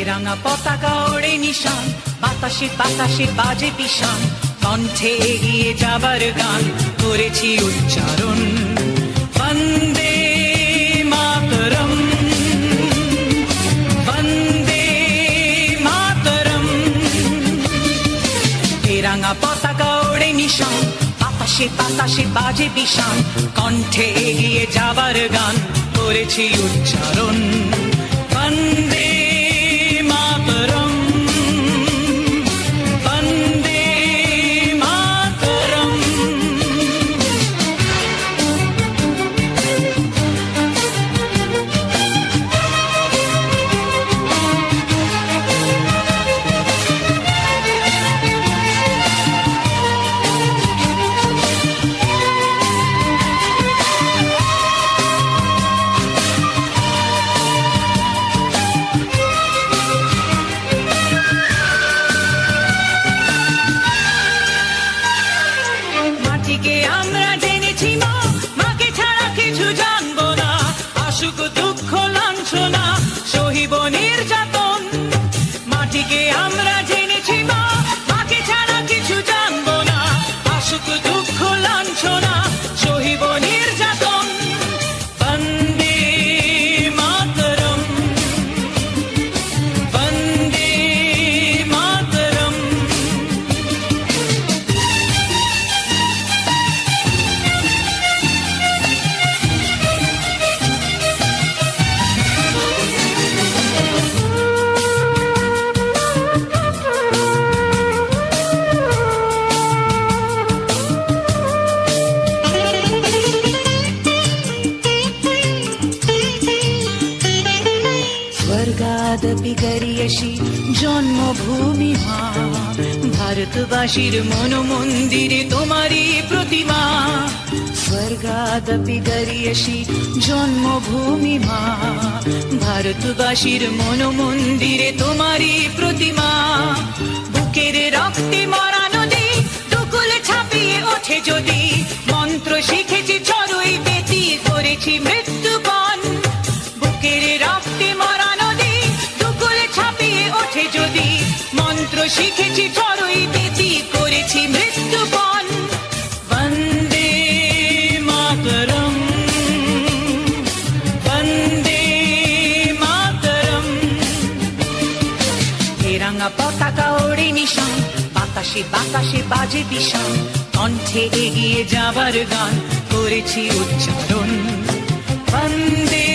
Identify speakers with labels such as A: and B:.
A: রাঙা পতাকা ওড়ে নিশান, বাতাসে বাতাসে বাজে পিশান, কণ্ঠে এগিয়ে যাবার গান করেছি উচ্চারণ। বন্দে মাতরম, বন্দে মাতরম। এ রাঙা পতাকা ওড়ে নিশান, বাতাসে বাতাসে বাজে পিশান, কণ্ঠে এগিয়ে যাবার গান করেছি উচ্চারণ। বন্দে মাতরম, বন্দে মাতরম। মাটিকে আমরা জেনেছি মা, মাকে ছাড়া কিছু জানবো না। আসুক দুঃখ লাঞ্ছনা, সহিব নির্যাতন। মাটিকে আমরা জেনেছি মা, মাকে ছাড়া কিছু জানবো না। আসুক দুঃখ লাঞ্ছনা, সহিব নির্যাতন। বন্দে মাতরম, বন্দে মাতরম। স্বর্গাদপি গরিয়সী জন্মভূমি মা, ভারতবাসীর মন মন্দিরে তোমারই প্রতিমা। স্বর্গাদপি গরিয়সী জন্মভূমি মা, ভারতবাসীর মন মন্দিরে তোমারই প্রতিমা। বুকের রক্তে মরা নদী দুকুল ছাপিয়ে ওঠে যদি, মন্ত্র শিখেছি চড়ুই বেতি করেছি মৃত্যুপণ। বুকের রক্তে মরা নদী দুকুল ছাপিয়ে ওঠে যদি, মন্ত্র শিখেছি চড়ুই বেতি করেছি মৃত্যুপণ। বন্দে মাতরম, বন্দে মাতরম। এ রাঙা পতাকা ওড়ে নিশান, বাতাসে বাতাসে বাজে পিশান, কণ্ঠে এগিয়ে যাবার গান করেছি উচ্চারণ। বন্দে